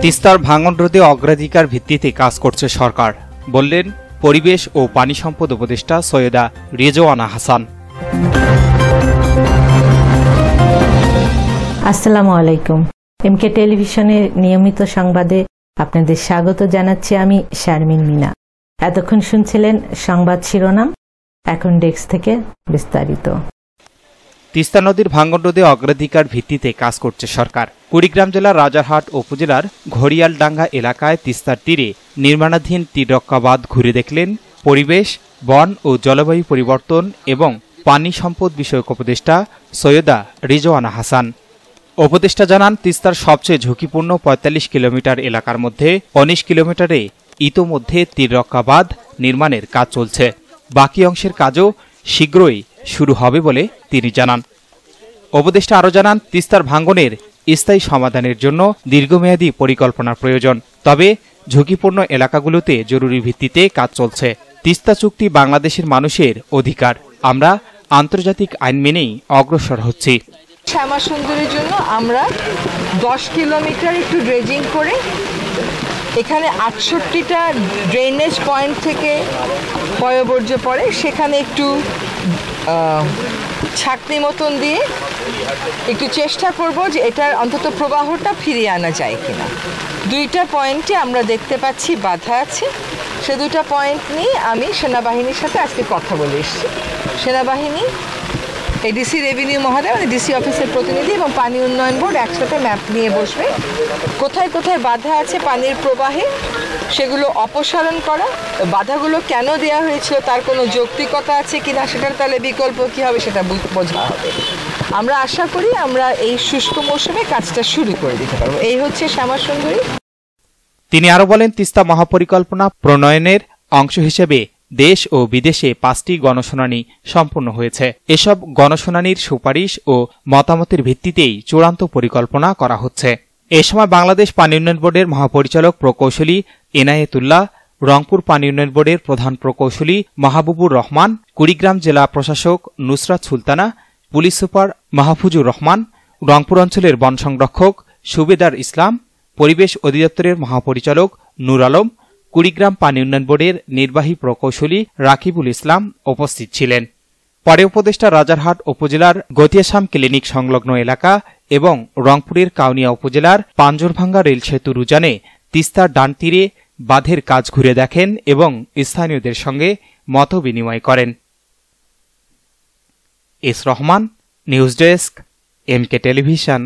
তিস্তার ভাঙন রোধে অগ্রাধিকার ভিত্তিতে কাজ করছে সরকার, বললেন পরিবেশ ও পানি সম্পদ উপদেষ্টা সৈয়দা রেজওয়ানা হাসান। আসসালামু আলাইকুম। এমকে টেলিভিশনের নিয়মিত সংবাদে আপনাদের স্বাগত জানাচ্ছি আমি শারমিন মিনা। এতক্ষণ শুনছিলেন সংবাদ শিরোনাম, এখন ডেস্ক থেকে বিস্তারিত। তিস্তা নদীর ভাঙন রোধে অগ্রাধিকার ভিত্তিতে কাজ করছে সরকার। কুড়িগ্রাম জেলার রাজারহাট উপজেলার ঘড়িয়ালডাঙ্গা এলাকায় তিস্তার তীরে নির্মাণাধীন তীররক্ষা বাঁধ ঘুরে দেখলেন পরিবেশ, বন ও জলবায়ু পরিবর্তন এবং পানি সম্পদ বিষয়ক উপদেষ্টা সৈয়দা রেজওয়ানা হাসান। উপদেষ্টা জানান, তিস্তার সবচেয়ে ঝুঁকিপূর্ণ ৪৫ কিলোমিটার এলাকার মধ্যে ১৯ কিলোমিটারে ইতোমধ্যে তীররক্ষা বাঁধ নির্মাণের কাজ চলছে। বাকি অংশের কাজও শীঘ্রই শুরু হবে বলে তিনি জানান। উপদেষ্টা আরও জানান, তিস্তার ভাঙনের স্থায়ী সমাধানের জন্য দীর্ঘমেয়াদী পরিকল্পনার প্রয়োজন। তবে ঝুঁকিপূর্ণ এলাকাগুলোতে জরুরি ভিত্তিতে কাজ চলছে। তিস্তা চুক্তি বাংলাদেশের মানুষের অধিকার। আমরা আন্তর্জাতিক আইন মেনেই অগ্রসর হচ্ছি। শ্যামা সুন্দরীর জন্য আমরা 10 কিলোমিটার একটু ড্রেজিং করে এখানে 68টা ড্রেনেজ পয়েন্ট থেকে পয়ঃবর্জ্য পড়ে, সেখানে একটু ছাঁকনি মতন দিয়ে একটু চেষ্টা করব যে এটার অন্তত প্রবাহটা ফিরিয়ে আনা যায় কিনা। 2টা পয়েন্টে আমরা দেখতে পাচ্ছি বাধা আছে। সে 2টা পয়েন্ট নিয়ে আমি সেনাবাহিনীর সাথে আজকে কথা বলে এসেছি। সেনাবাহিনী, এডিসি রেভিনিউ মহোদয় মানে ডিসি অফিসের প্রতিনিধি এবং পানি উন্নয়ন বোর্ড একসাথে ম্যাপ নিয়ে বসবে। কোথায় কোথায় বাধা আছে পানির প্রবাহে সেগুলো অপসারণ করা, বাধাগুলো কেন দেওয়া হয়েছিল তার কোনো যৌক্তিকতা আছে কিনা, সেটার তাহলে বিকল্প কী হবে সেটা বোঝা হবে। আমরা আশা করি আমরা এই শুষ্ক মৌসুমে কাজটা শুরু করে দিতে পারবো। এই হচ্ছে শ্যামা সুন্দরী। তিনি আরও বলেন, তিস্তা মহাপরিকল্পনা প্রণয়নের অংশ হিসেবে দেশ ও বিদেশে 5টি গণশুনানি সম্পন্ন হয়েছে। এসব গণশুনানির সুপারিশ ও মতামতের ভিত্তিতেই চূড়ান্ত পরিকল্পনা করা হচ্ছে। এ সময় বাংলাদেশ পানি উন্নয়ন বোর্ডের মহাপরিচালক প্রকৌশলী এনায়েতুল্লাহ, রংপুর পানি উন্নয়ন বোর্ডের প্রধান প্রকৌশলী মাহবুবুর রহমান, কুড়িগ্রাম জেলা প্রশাসক নুসরাত সুলতানা, পুলিশ সুপার মাহফুজুর রহমান, রংপুর অঞ্চলের বন সংরক্ষক সুবেদার ইসলাম, পরিবেশ অধিদপ্তরের মহাপরিচালক নূর আলম, কুড়িগ্রাম পানি উন্নয়ন বোর্ডের নির্বাহী প্রকৌশলী রাকিবুল ইসলাম উপস্থিত ছিলেন। পরে উপদেষ্টা রাজারহাট উপজেলার গতিয়াশাম ক্লিনিক সংলগ্ন এলাকা এবং রংপুরের কাউনিয়া উপজেলার পাঞ্জরভাঙ্গা রেল সেতুর উজানে তিস্তার ডান তীরে বাঁধের কাজ ঘুরে দেখেন এবং স্থানীয়দের সঙ্গে মতবিনিময় করেন। S Rahman, news desk, MK television.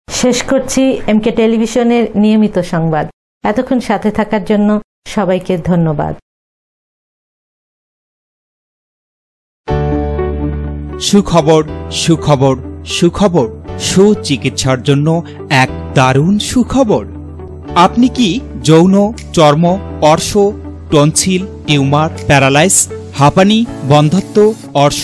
শেষ করছি এমকে টেলিভিশনের নিয়মিত সংবাদ। এতক্ষণ সাথে থাকার জন্য সবাইকে ধন্যবাদ। সুখবর, সুখবর, সুখবর। সুচিকিৎসার জন্য এক দারুণ সুখবর। আপনি কি যৌন, চর্ম, অর্শ, টনসিল, টিউমার, প্যারালাইস, হাঁপানি, বন্ধ্যাত্ব, অর্শ,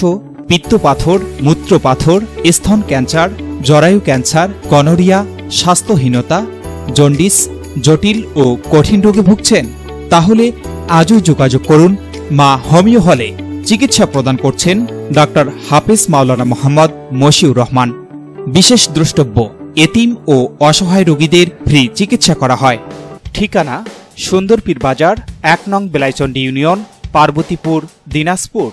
পিত্তপাথর, মূত্রপাথর, স্তন ক্যান্সার, জরায়ু ক্যান্সার, গনোরিয়া, স্বাস্থ্যহীনতা, জন্ডিস, জটিল ও কঠিন রোগে ভুগছেন? তাহলে আজই যোগাযোগ করুন মা হোমিও হলে। চিকিৎসা প্রদান করছেন ডক্টর হাফেজ মাওলানা মোহাম্মদ মশিউর রহমান। বিশেষ দ্রষ্টব্য, এতিম ও অসহায় রোগীদের ফ্রি চিকিৎসা করা হয়। ঠিকানা সুন্দরপীর বাজার, 1 নং বেলাইচন্ডী ইউনিয়ন, পার্বতীপুর, দিনাজপুর।